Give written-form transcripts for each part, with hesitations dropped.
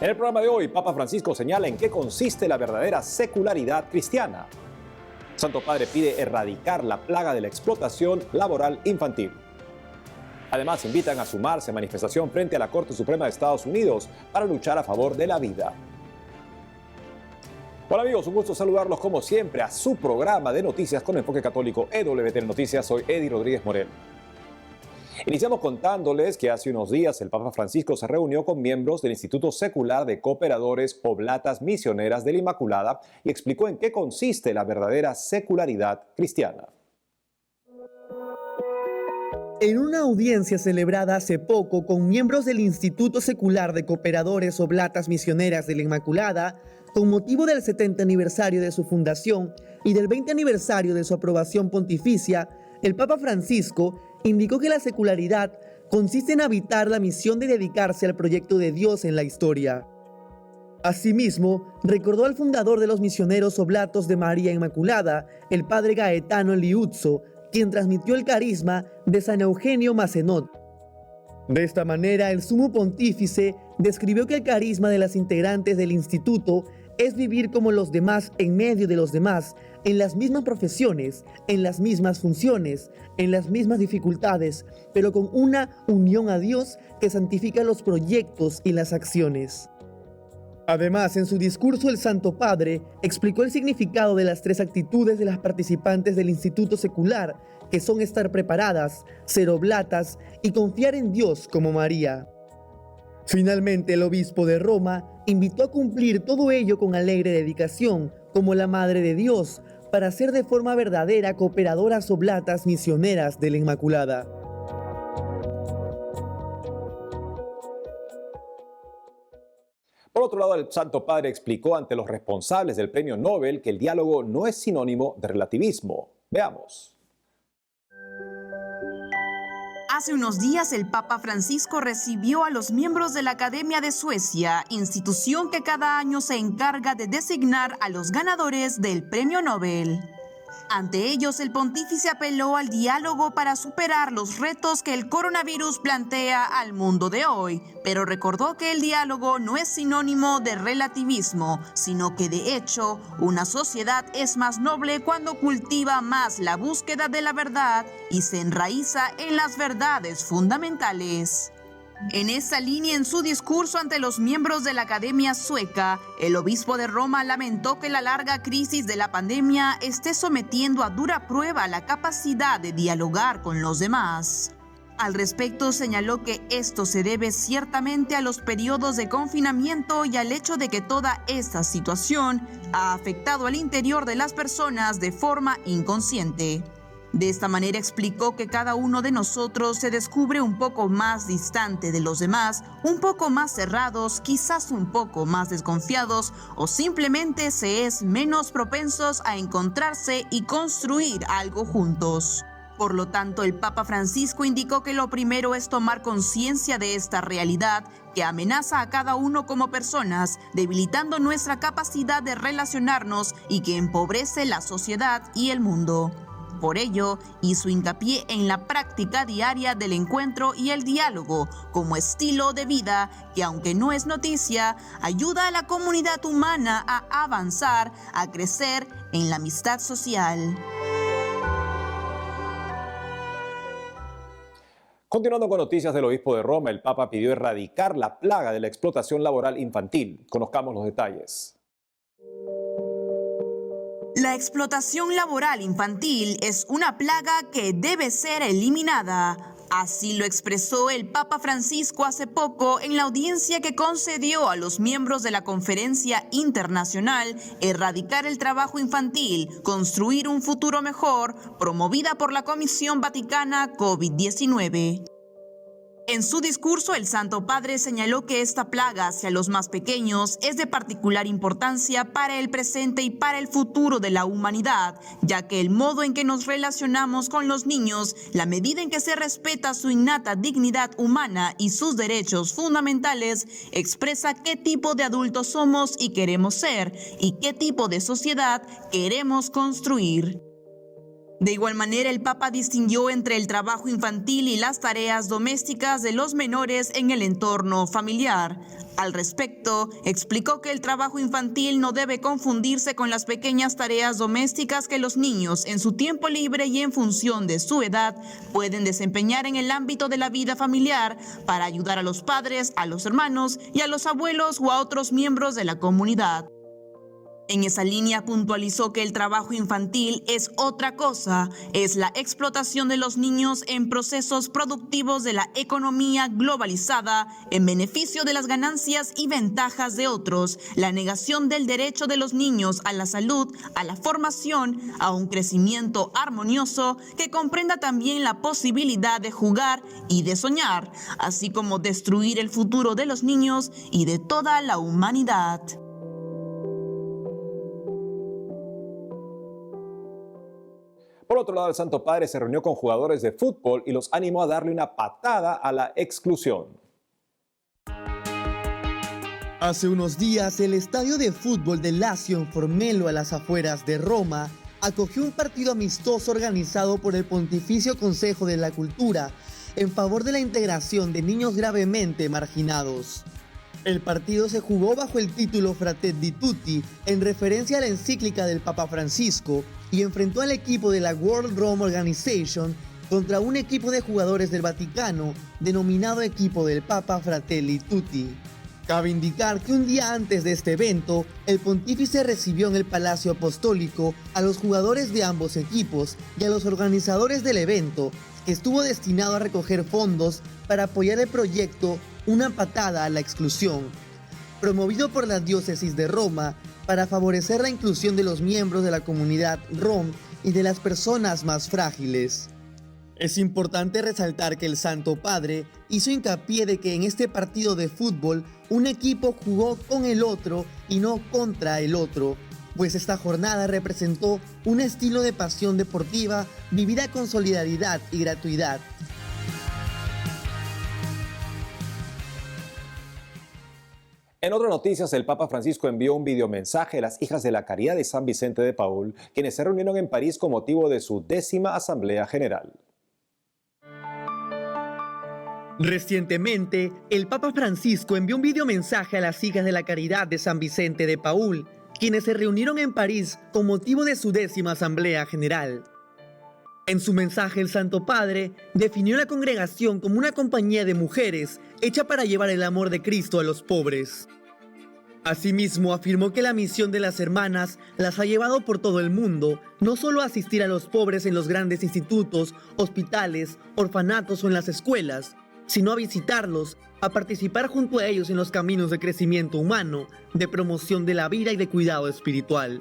En el programa de hoy, Papa Francisco señala en qué consiste la verdadera secularidad cristiana. Santo Padre pide erradicar la plaga de la explotación laboral infantil. Además, invitan a sumarse a manifestación frente a la Corte Suprema de Estados Unidos para luchar a favor de la vida. Hola amigos, un gusto saludarlos como siempre a su programa de noticias con enfoque católico EWTN Noticias. Soy Eddie Rodríguez Morel. Iniciamos contándoles que hace unos días el Papa Francisco se reunió con miembros del Instituto Secular de Cooperadores Oblatas Misioneras de la Inmaculada y explicó en qué consiste la verdadera secularidad cristiana. En una audiencia celebrada hace poco con miembros del Instituto Secular de Cooperadores Oblatas Misioneras de la Inmaculada, con motivo del 70 aniversario de su fundación y del 20 aniversario de su aprobación pontificia, el Papa Francisco indicó que la secularidad consiste en habitar la misión de dedicarse al proyecto de Dios en la historia. Asimismo, recordó al fundador de los misioneros oblatos de María Inmaculada, el padre Gaetano Liuzzo, quien transmitió el carisma de San Eugenio Macenot. De esta manera, el sumo pontífice describió que el carisma de las integrantes del instituto es vivir como los demás en medio de los demás, en las mismas profesiones, en las mismas funciones, en las mismas dificultades, pero con una unión a Dios que santifica los proyectos y las acciones. Además, en su discurso el Santo Padre explicó el significado de las tres actitudes de las participantes del Instituto Secular, que son estar preparadas, ser oblatas y confiar en Dios como María. Finalmente, el obispo de Roma invitó a cumplir todo ello con alegre dedicación, como la Madre de Dios, para ser de forma verdadera cooperadoras oblatas misioneras de la Inmaculada. Por otro lado, el Santo Padre explicó ante los responsables del Premio Nobel que el diálogo no es sinónimo de relativismo. Veamos. Hace unos días el Papa Francisco recibió a los miembros de la Academia de Suecia, institución que cada año se encarga de designar a los ganadores del Premio Nobel. Ante ellos, el pontífice apeló al diálogo para superar los retos que el coronavirus plantea al mundo de hoy, pero recordó que el diálogo no es sinónimo de relativismo, sino que de hecho, una sociedad es más noble cuando cultiva más la búsqueda de la verdad y se enraiza en las verdades fundamentales. En esa línea, en su discurso ante los miembros de la Academia Sueca, el obispo de Roma lamentó que la larga crisis de la pandemia esté sometiendo a dura prueba la capacidad de dialogar con los demás. Al respecto, señaló que esto se debe ciertamente a los periodos de confinamiento y al hecho de que toda esta situación ha afectado al interior de las personas de forma inconsciente. De esta manera explicó que cada uno de nosotros se descubre un poco más distante de los demás, un poco más cerrados, quizás un poco más desconfiados o simplemente se es menos propensos a encontrarse y construir algo juntos. Por lo tanto, el Papa Francisco indicó que lo primero es tomar conciencia de esta realidad que amenaza a cada uno como personas, debilitando nuestra capacidad de relacionarnos y que empobrece la sociedad y el mundo. Por ello, hizo hincapié en la práctica diaria del encuentro y el diálogo como estilo de vida que, aunque no es noticia, ayuda a la comunidad humana a avanzar, a crecer en la amistad social. Continuando con noticias del obispo de Roma, el Papa pidió erradicar la plaga de la explotación laboral infantil. Conozcamos los detalles. La explotación laboral infantil es una plaga que debe ser eliminada. Así lo expresó el Papa Francisco hace poco en la audiencia que concedió a los miembros de la Conferencia Internacional Erradicar el Trabajo Infantil, Construir un Futuro Mejor, promovida por la Comisión Vaticana COVID-19. En su discurso, el Santo Padre señaló que esta plaga hacia los más pequeños es de particular importancia para el presente y para el futuro de la humanidad, ya que el modo en que nos relacionamos con los niños, la medida en que se respeta su innata dignidad humana y sus derechos fundamentales, expresa qué tipo de adultos somos y queremos ser, y qué tipo de sociedad queremos construir. De igual manera, el Papa distinguió entre el trabajo infantil y las tareas domésticas de los menores en el entorno familiar. Al respecto, explicó que el trabajo infantil no debe confundirse con las pequeñas tareas domésticas que los niños, en su tiempo libre y en función de su edad, pueden desempeñar en el ámbito de la vida familiar para ayudar a los padres, a los hermanos y a los abuelos o a otros miembros de la comunidad. En esa línea puntualizó que el trabajo infantil es otra cosa, es la explotación de los niños en procesos productivos de la economía globalizada en beneficio de las ganancias y ventajas de otros, la negación del derecho de los niños a la salud, a la formación, a un crecimiento armonioso que comprenda también la posibilidad de jugar y de soñar, así como destruir el futuro de los niños y de toda la humanidad. Por otro lado, el Santo Padre se reunió con jugadores de fútbol y los animó a darle una patada a la exclusión. Hace unos días, el estadio de fútbol de Lazio en Formello, a las afueras de Roma, acogió un partido amistoso organizado por el Pontificio Consejo de la Cultura en favor de la integración de niños gravemente marginados. El partido se jugó bajo el título Fratelli Tutti, en referencia a la encíclica del Papa Francisco, y enfrentó al equipo de la World Rome Organization contra un equipo de jugadores del Vaticano denominado Equipo del Papa Fratelli Tutti. Cabe indicar que un día antes de este evento, el pontífice recibió en el Palacio Apostólico a los jugadores de ambos equipos y a los organizadores del evento, que estuvo destinado a recoger fondos para apoyar el proyecto Una patada a la exclusión, promovido por la diócesis de Roma para favorecer la inclusión de los miembros de la comunidad rom y de las personas más frágiles. Es importante resaltar que el Santo Padre hizo hincapié de que en este partido de fútbol un equipo jugó con el otro y no contra el otro, pues esta jornada representó un estilo de pasión deportiva vivida con solidaridad y gratuidad. En otras noticias, el Papa Francisco envió un videomensaje a las hijas de la Caridad de San Vicente de Paúl, quienes se reunieron en París con motivo de su 10ª Asamblea General. Recientemente, el Papa Francisco envió un videomensaje a las hijas de la Caridad de San Vicente de Paúl, quienes se reunieron en París con motivo de su 10ª Asamblea General. En su mensaje, el Santo Padre definió la congregación como una compañía de mujeres hecha para llevar el amor de Cristo a los pobres. Asimismo, afirmó que la misión de las hermanas las ha llevado por todo el mundo, no solo a asistir a los pobres en los grandes institutos, hospitales, orfanatos o en las escuelas, sino a visitarlos, a participar junto a ellos en los caminos de crecimiento humano, de promoción de la vida y de cuidado espiritual.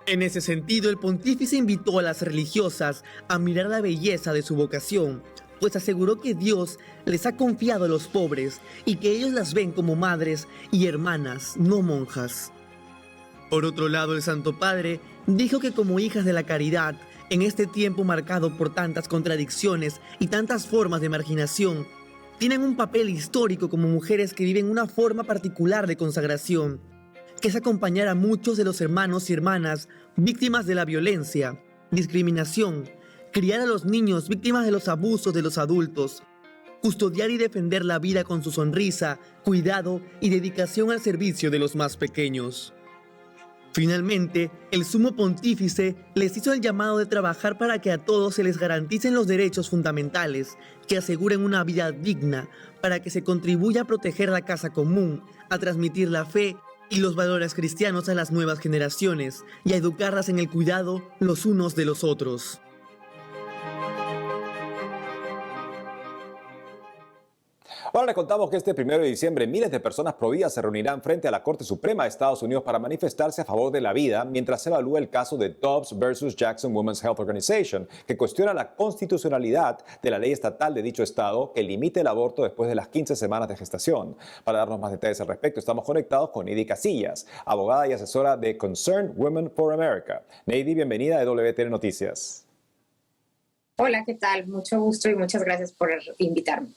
En ese sentido, el pontífice invitó a las religiosas a mirar la belleza de su vocación, pues aseguró que Dios les ha confiado a los pobres y que ellos las ven como madres y hermanas, no monjas. Por otro lado, el Santo Padre dijo que como hijas de la caridad, en este tiempo marcado por tantas contradicciones y tantas formas de marginación, tienen un papel histórico como mujeres que viven una forma particular de consagración, que es acompañar a muchos de los hermanos y hermanas víctimas de la violencia, discriminación, criar a los niños víctimas de los abusos de los adultos, custodiar y defender la vida con su sonrisa, cuidado y dedicación al servicio de los más pequeños. Finalmente, el Sumo Pontífice les hizo el llamado de trabajar para que a todos se les garanticen los derechos fundamentales que aseguren una vida digna, para que se contribuya a proteger la casa común, a transmitir la fe y los valores cristianos a las nuevas generaciones y a educarlas en el cuidado los unos de los otros. Ahora les contamos que este 1 de diciembre miles de personas pro vida se reunirán frente a la Corte Suprema de Estados Unidos para manifestarse a favor de la vida mientras se evalúa el caso de Dobbs versus Jackson Women's Health Organization, que cuestiona la constitucionalidad de la ley estatal de dicho estado que limite el aborto después de las 15 semanas de gestación. Para darnos más detalles al respecto, estamos conectados con Neidy Casillas, abogada y asesora de Concerned Women for America. Neidy, bienvenida a WTN Noticias. Hola, ¿qué tal? Mucho gusto y muchas gracias por invitarme.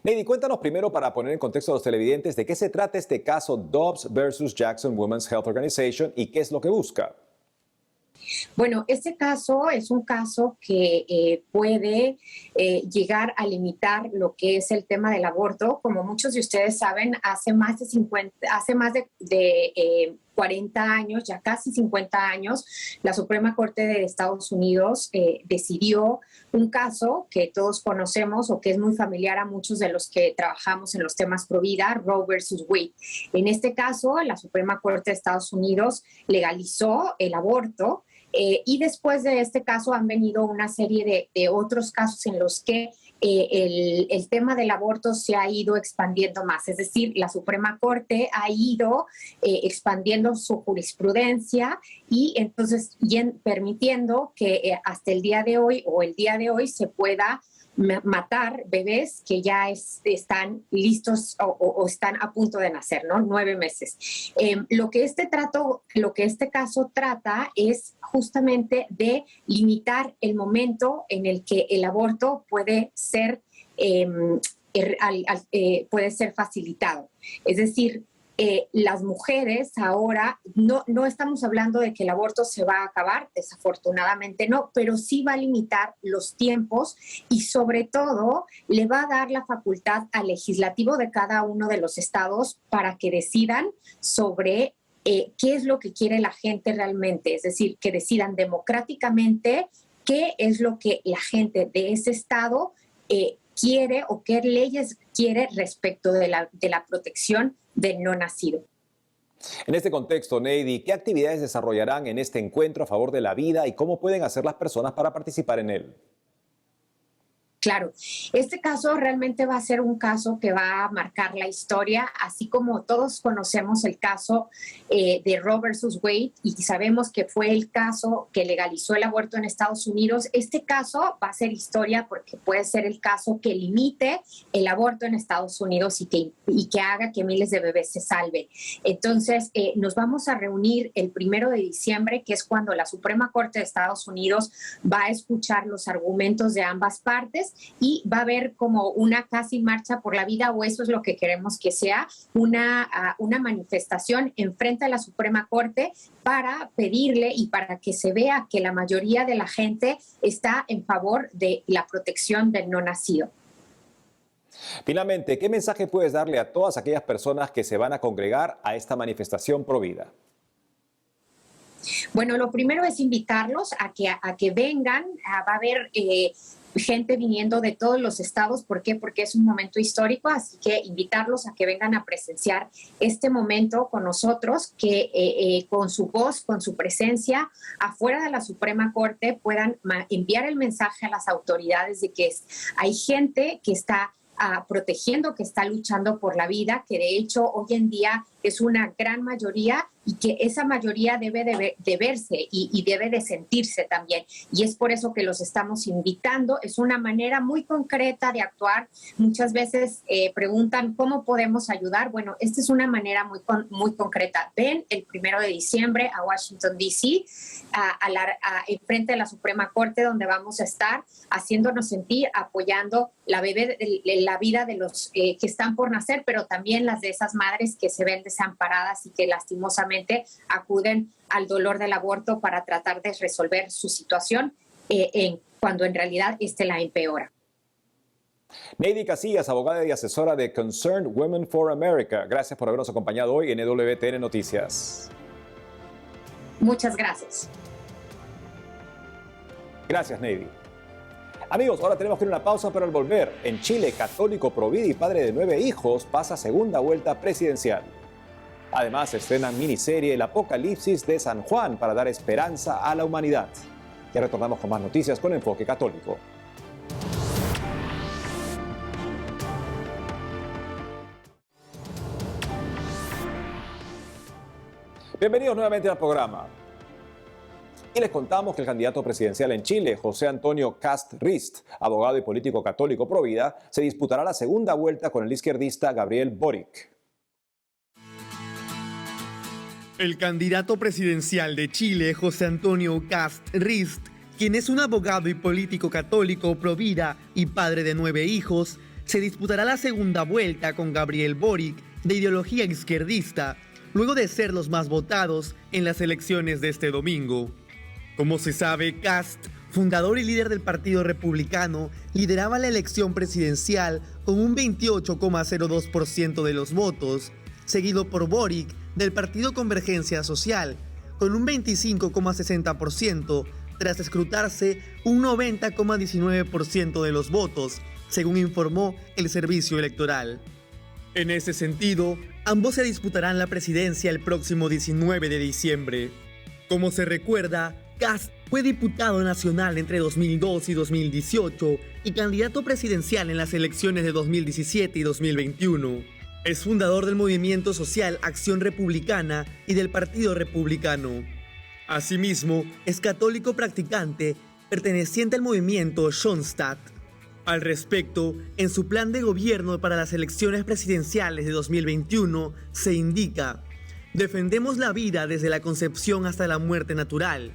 Neidy, cuéntanos primero, para poner en contexto a los televidentes, de qué se trata este caso Dobbs versus Jackson Women's Health Organization y qué es lo que busca. Bueno, este caso es un caso que puede llegar a limitar lo que es el tema del aborto. Como muchos de ustedes saben, hace más de 40 años, ya casi 50 años, la Suprema Corte de Estados Unidos decidió un caso que todos conocemos o que es muy familiar a muchos de los que trabajamos en los temas pro vida, Roe versus Wade. En este caso, la Suprema Corte de Estados Unidos legalizó el aborto. Y después de este caso han venido una serie de otros casos en los que el tema del aborto se ha ido expandiendo más. Es decir, la Suprema Corte ha ido expandiendo su jurisprudencia y entonces permitiendo que hasta el día de hoy se pueda matar bebés que ya están listos o están a punto de nacer, ¿no? 9 meses. Lo que este caso trata es justamente de limitar el momento en el que el aborto puede ser facilitado. Es decir, las mujeres ahora, no estamos hablando de que el aborto se va a acabar, desafortunadamente no, pero sí va a limitar los tiempos y sobre todo le va a dar la facultad al legislativo de cada uno de los estados para que decidan sobre qué es lo que quiere la gente realmente, es decir, que decidan democráticamente qué es lo que la gente de ese estado quiere o qué leyes quiere respecto de la protección del no nacido. En este contexto, Neidy, ¿qué actividades desarrollarán en este encuentro a favor de la vida y cómo pueden hacer las personas para participar en él? Claro, este caso realmente va a ser un caso que va a marcar la historia, así como todos conocemos el caso de Roe versus Wade y sabemos que fue el caso que legalizó el aborto en Estados Unidos. Este caso va a ser historia porque puede ser el caso que limite el aborto en Estados Unidos y que haga que miles de bebés se salven. Entonces, nos vamos a reunir el 1 de diciembre, que es cuando la Suprema Corte de Estados Unidos va a escuchar los argumentos de ambas partes y va a haber como una casi marcha por la vida, o eso es lo que queremos que sea, una manifestación enfrente a la Suprema Corte para pedirle y para que se vea que la mayoría de la gente está en favor de la protección del no nacido. Finalmente, ¿qué mensaje puedes darle a todas aquellas personas que se van a congregar a esta manifestación pro vida? Bueno, lo primero es invitarlos a que vengan. Va a haber gente viniendo de todos los estados. ¿Por qué? Porque es un momento histórico, así que invitarlos a que vengan a presenciar este momento con nosotros, que con su voz, con su presencia afuera de la Suprema Corte puedan enviar el mensaje a las autoridades de que hay gente que está protegiendo, que está luchando por la vida, que de hecho hoy en día es una gran mayoría y que esa mayoría debe de verse y debe de sentirse también. Y es por eso que los estamos invitando. Es una manera muy concreta de actuar. Muchas veces preguntan cómo podemos ayudar. Bueno, esta es una manera muy concreta. Ven el 1 de diciembre a Washington, D.C., enfrente de la Suprema Corte, donde vamos a estar haciéndonos sentir, apoyando la vida de los que están por nacer, pero también las de esas madres que se ven desamparadas y que lastimosamente acuden al dolor del aborto para tratar de resolver su situación cuando en realidad la empeora. Neidy Casillas, abogada y asesora de Concerned Women for America. Gracias por habernos acompañado hoy en EWTN Noticias. Muchas gracias. Gracias, Neidy. Amigos, ahora tenemos que ir a una pausa, pero al volver, en Chile, católico pro vida y padre de 9 hijos, pasa segunda vuelta presidencial. Además, estrenan miniserie El Apocalipsis de San Juan para dar esperanza a la humanidad. Ya retornamos con más noticias con Enfoque Católico. Bienvenidos nuevamente al programa. Y les contamos que el candidato presidencial en Chile, José Antonio Kast Rist, abogado y político católico pro vida, se disputará la segunda vuelta con el izquierdista Gabriel Boric. El candidato presidencial de Chile, José Antonio Kast Rist, quien es un abogado y político católico pro vida y padre de 9 hijos, se disputará la segunda vuelta con Gabriel Boric, de ideología izquierdista, luego de ser los más votados en las elecciones de este domingo. Como se sabe, Kast, fundador y líder del Partido Republicano, lideraba la elección presidencial con un 28,02% de los votos, seguido por Boric del Partido Convergencia Social, con un 25,60%, tras escrutarse un 90,19% de los votos, según informó el Servicio Electoral. En ese sentido, ambos se disputarán la presidencia el próximo 19 de diciembre. Como se recuerda, Kast fue diputado nacional entre 2002 y 2018 y candidato presidencial en las elecciones de 2017 y 2021. Es fundador del movimiento social Acción Republicana y del Partido Republicano. Asimismo, es católico practicante perteneciente al movimiento Schoenstatt. Al respecto, en su plan de gobierno para las elecciones presidenciales de 2021 se indica: defendemos la vida desde la concepción hasta la muerte natural.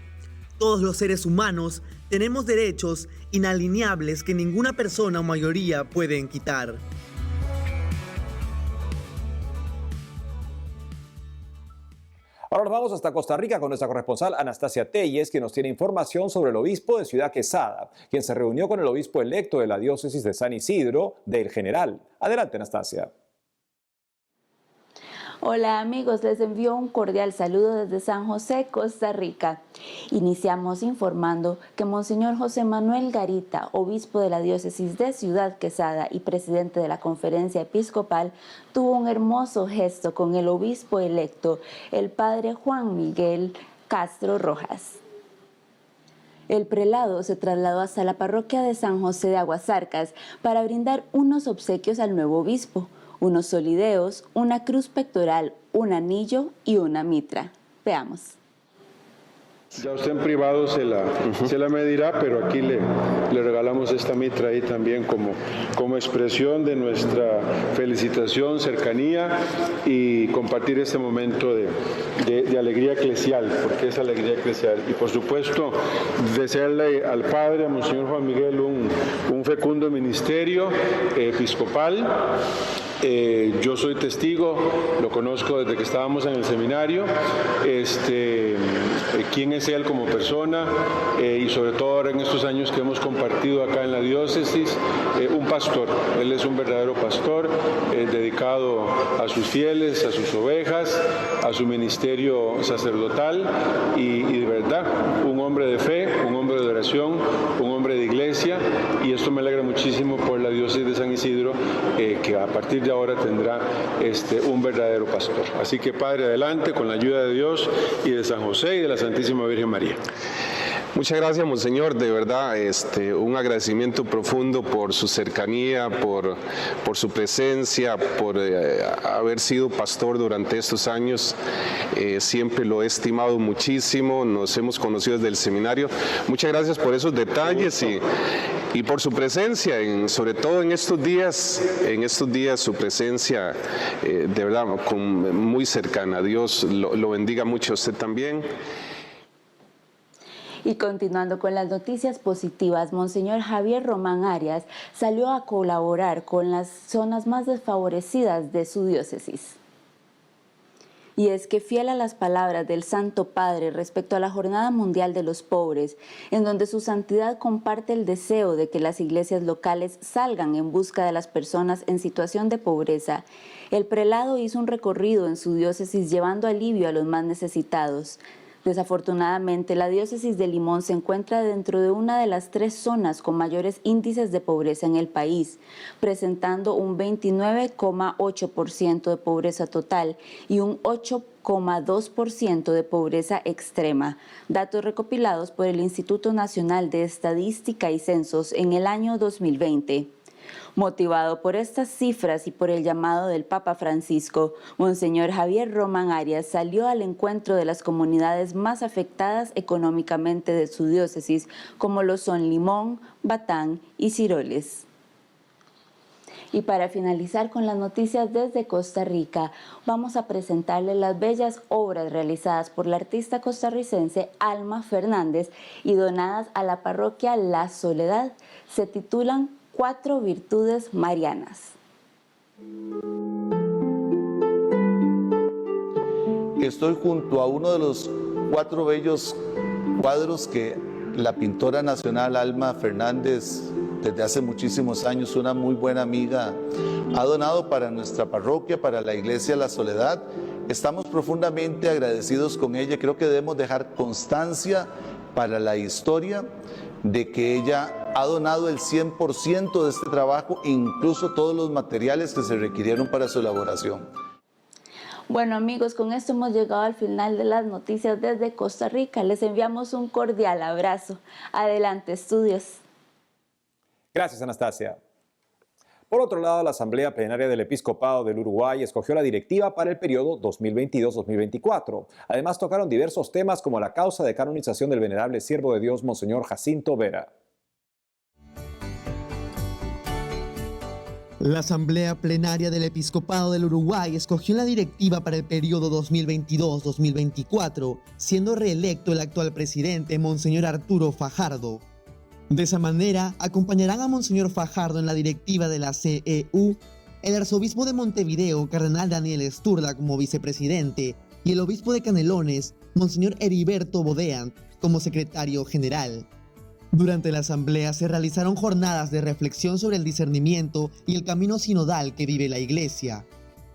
Todos los seres humanos tenemos derechos inalienables que ninguna persona o mayoría pueden quitar. Ahora nos vamos hasta Costa Rica con nuestra corresponsal Anastasia Telles, que nos tiene información sobre el obispo de Ciudad Quesada, quien se reunió con el obispo electo de la diócesis de San Isidro del General. Adelante, Anastasia. Hola amigos, les envío un cordial saludo desde San José, Costa Rica. Iniciamos informando que Monseñor José Manuel Garita, obispo de la diócesis de Ciudad Quesada y presidente de la conferencia episcopal, tuvo un hermoso gesto con el obispo electo, el padre Juan Miguel Castro Rojas. El prelado se trasladó hasta la parroquia de San José de Aguasarcas para brindar unos obsequios al nuevo obispo. Unos solideos, una cruz pectoral, un anillo y una mitra. Veamos. Ya usted en privado se la medirá, pero aquí le regalamos esta mitra ahí también como expresión de nuestra felicitación, cercanía y compartir este momento de alegría eclesial, porque es alegría eclesial. Y por supuesto, desearle al Padre, a Monseñor Juan Miguel, un fecundo ministerio episcopal. Yo soy testigo, lo conozco desde que estábamos en el seminario, quién es él como persona y sobre todo ahora en estos años que hemos compartido acá en la diócesis, un pastor. Él es un verdadero pastor dedicado a sus fieles, a sus ovejas, a su ministerio sacerdotal y de verdad un hombre de fe, un hombre de oración, un hombre de iglesia, y esto me alegra muchísimo por la diócesis de San Isidro, que a partir de ahora tendrá un verdadero pastor. Así que Padre, adelante con la ayuda de Dios y de San José y de la Santísima Virgen María. Muchas gracias, Monseñor, de verdad, un agradecimiento profundo por su cercanía, por su presencia, por haber sido pastor durante estos años. Siempre lo he estimado muchísimo, nos hemos conocido desde el seminario. Muchas gracias por esos detalles y por su presencia, sobre todo en estos días su presencia, de verdad, muy cercana. Dios lo bendiga mucho a usted también. Y continuando con las noticias positivas, Monseñor Javier Román Arias salió a colaborar con las zonas más desfavorecidas de su diócesis. Y es que, fiel a las palabras del Santo Padre respecto a la Jornada Mundial de los Pobres, en donde su santidad comparte el deseo de que las iglesias locales salgan en busca de las personas en situación de pobreza, el prelado hizo un recorrido en su diócesis llevando alivio a los más necesitados. Desafortunadamente, la diócesis de Limón se encuentra dentro de una de las 3 zonas con mayores índices de pobreza en el país, presentando un 29,8% de pobreza total y un 8,2% de pobreza extrema, datos recopilados por el Instituto Nacional de Estadística y Censos en el año 2020. Motivado por estas cifras y por el llamado del Papa Francisco, Monseñor Javier Román Arias salió al encuentro de las comunidades más afectadas económicamente de su diócesis, como lo son Limón, Batán y Ciroles. Y para finalizar con las noticias desde Costa Rica, vamos a presentarles las bellas obras realizadas por la artista costarricense Alma Fernández y donadas a la parroquia La Soledad. Se titulan 4 virtudes marianas. Estoy junto a uno de los 4 bellos cuadros que la pintora nacional Alma Fernández, desde hace muchísimos años, una muy buena amiga, ha donado para nuestra parroquia, para la Iglesia La Soledad. Estamos profundamente agradecidos con ella. Creo que debemos dejar constancia para la historia de que ella ha donado el 100% de este trabajo, incluso todos los materiales que se requirieron para su elaboración. Bueno amigos, con esto hemos llegado al final de las noticias desde Costa Rica. Les enviamos un cordial abrazo. Adelante, estudios. Gracias, Anastasia. Por otro lado, la Asamblea Plenaria del Episcopado del Uruguay escogió la directiva para el periodo 2022-2024. Además, tocaron diversos temas como la causa de canonización del venerable siervo de Dios, Monseñor Jacinto Vera. La Asamblea Plenaria del Episcopado del Uruguay escogió la directiva para el periodo 2022-2024, siendo reelecto el actual presidente, Monseñor Arturo Fajardo. De esa manera, acompañarán a Monseñor Fajardo en la directiva de la CEU, el arzobispo de Montevideo, Cardenal Daniel Sturla, como vicepresidente, y el obispo de Canelones, Monseñor Heriberto Bodean, como secretario general. Durante la asamblea se realizaron jornadas de reflexión sobre el discernimiento y el camino sinodal que vive la Iglesia.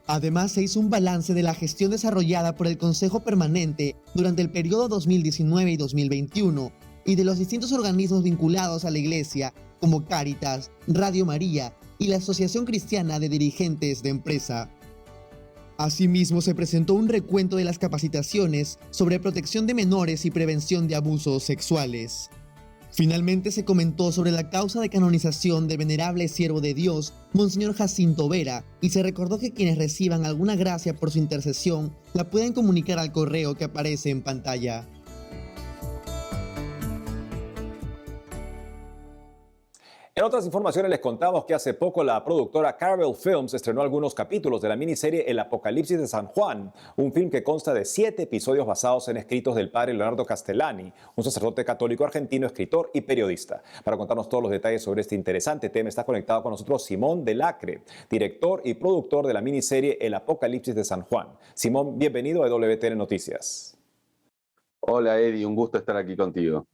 Además, se hizo un balance de la gestión desarrollada por el Consejo Permanente durante el periodo 2019 y 2021 y de los distintos organismos vinculados a la Iglesia, como Cáritas, Radio María y la Asociación Cristiana de Dirigentes de Empresa. Asimismo, se presentó un recuento de las capacitaciones sobre protección de menores y prevención de abusos sexuales. Finalmente se comentó sobre la causa de canonización del venerable siervo de Dios, Monseñor Jacinto Vera, y se recordó que quienes reciban alguna gracia por su intercesión la pueden comunicar al correo que aparece en pantalla. En otras informaciones les contamos que hace poco la productora Caravel Films estrenó algunos capítulos de la miniserie El Apocalipsis de San Juan, un film que consta de 7 episodios basados en escritos del padre Leonardo Castellani, un sacerdote católico argentino, escritor y periodista. Para contarnos todos los detalles sobre este interesante tema está conectado con nosotros Simón del Acre, director y productor de la miniserie El Apocalipsis de San Juan. Simón, bienvenido a EWTN Noticias. Hola Eddie, un gusto estar aquí contigo.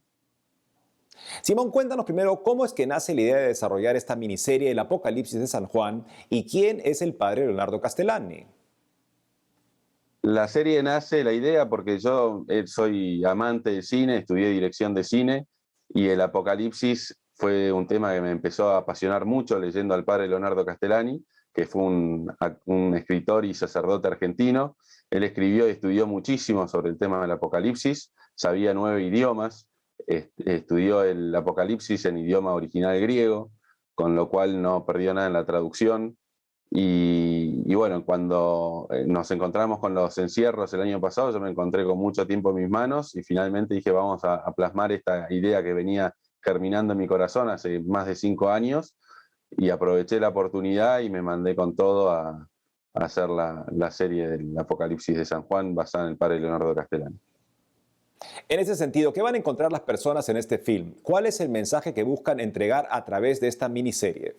Simón, cuéntanos primero cómo es que nace la idea de desarrollar esta miniserie El Apocalipsis de San Juan y quién es el padre Leonardo Castellani. La serie nace, la idea, porque yo soy amante del cine, estudié dirección de cine y el Apocalipsis fue un tema que me empezó a apasionar mucho leyendo al padre Leonardo Castellani, que fue un escritor y sacerdote argentino. Él escribió y estudió muchísimo sobre el tema del Apocalipsis, sabía 9 idiomas. Estudió el Apocalipsis en idioma original griego, con lo cual no perdió nada en la traducción. Y bueno, cuando nos encontramos con los encierros el año pasado, yo me encontré con mucho tiempo en mis manos y finalmente dije, vamos a plasmar esta idea que venía germinando en mi corazón hace más de 5 años, y aproveché la oportunidad y me mandé con todo a hacer la serie del Apocalipsis de San Juan basada en el padre Leonardo Castellani. En ese sentido, ¿qué van a encontrar las personas en este film? ¿Cuál es el mensaje que buscan entregar a través de esta miniserie?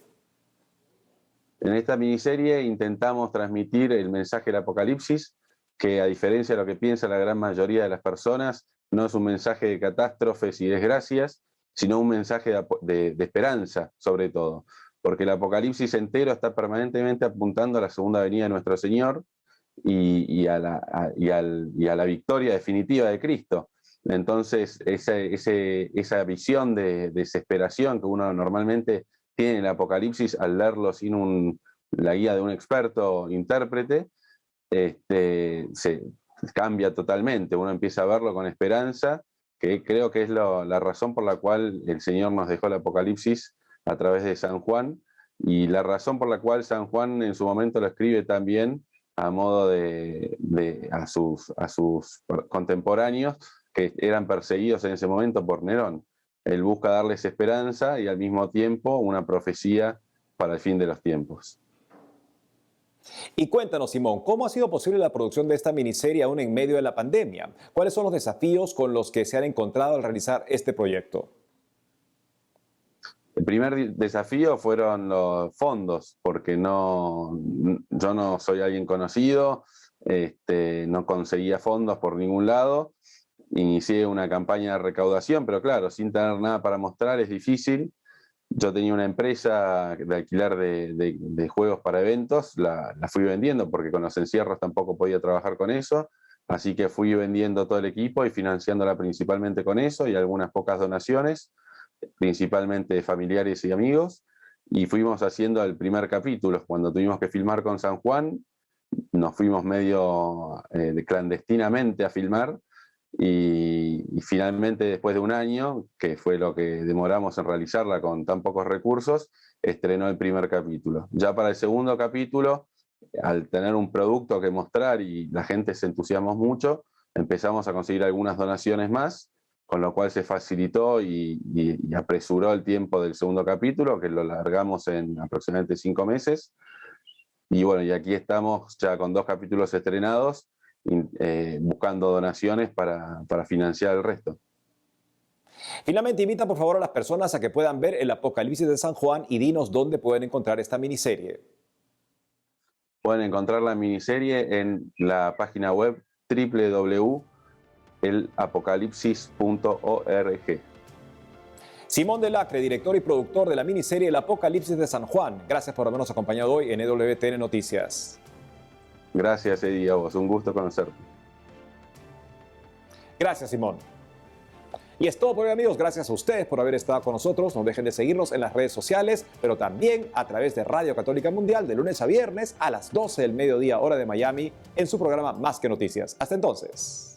En esta miniserie intentamos transmitir el mensaje del Apocalipsis, que a diferencia de lo que piensa la gran mayoría de las personas, no es un mensaje de catástrofes y desgracias, sino un mensaje de esperanza, sobre todo. Porque el Apocalipsis entero está permanentemente apuntando a la segunda venida de nuestro Señor y a la victoria definitiva de Cristo. Entonces, esa visión de desesperación que uno normalmente tiene en el Apocalipsis al leerlo sin la guía de un experto intérprete, se cambia totalmente. Uno empieza a verlo con esperanza, que creo que es la razón por la cual el Señor nos dejó el Apocalipsis a través de San Juan, y la razón por la cual San Juan en su momento lo escribe también a modo a sus contemporáneos que eran perseguidos en ese momento por Nerón. Él busca darles esperanza y al mismo tiempo una profecía para el fin de los tiempos. Y cuéntanos, Simón, ¿cómo ha sido posible la producción de esta miniserie aún en medio de la pandemia? ¿Cuáles son los desafíos con los que se han encontrado al realizar este proyecto? El primer desafío fueron los fondos, porque yo no soy alguien conocido, no conseguía fondos por ningún lado, inicié una campaña de recaudación, pero claro, sin tener nada para mostrar es difícil. Yo tenía una empresa de alquiler de juegos para eventos, la fui vendiendo porque con los encierros tampoco podía trabajar con eso, así que fui vendiendo todo el equipo y financiándola principalmente con eso y algunas pocas donaciones, principalmente de familiares y amigos, y fuimos haciendo el primer capítulo. Cuando tuvimos que filmar con San Juan, nos fuimos medio clandestinamente a filmar, y finalmente, después de un año, que fue lo que demoramos en realizarla con tan pocos recursos, estrenó el primer capítulo. Ya para el segundo capítulo, al tener un producto que mostrar y la gente se entusiasmó mucho, empezamos a conseguir algunas donaciones más, con lo cual se facilitó y apresuró el tiempo del segundo capítulo, que lo largamos en aproximadamente 5 meses. Y bueno, y aquí estamos ya con 2 capítulos estrenados, buscando donaciones para financiar el resto. Finalmente, invita por favor a las personas a que puedan ver el Apocalipsis de San Juan y dinos dónde pueden encontrar esta miniserie. Pueden encontrar la miniserie en la página web www.elapocalipsis.org. Simón Delacre, director y productor de la miniserie El Apocalipsis de San Juan. Gracias por habernos acompañado hoy en EWTN Noticias. Gracias, Eddie, a vos. Un gusto conocerte. Gracias, Simón. Y es todo por hoy, amigos. Gracias a ustedes por haber estado con nosotros. No dejen de seguirnos en las redes sociales, pero también a través de Radio Católica Mundial de lunes a viernes a las 12 del mediodía, hora de Miami, en su programa Más que Noticias. Hasta entonces.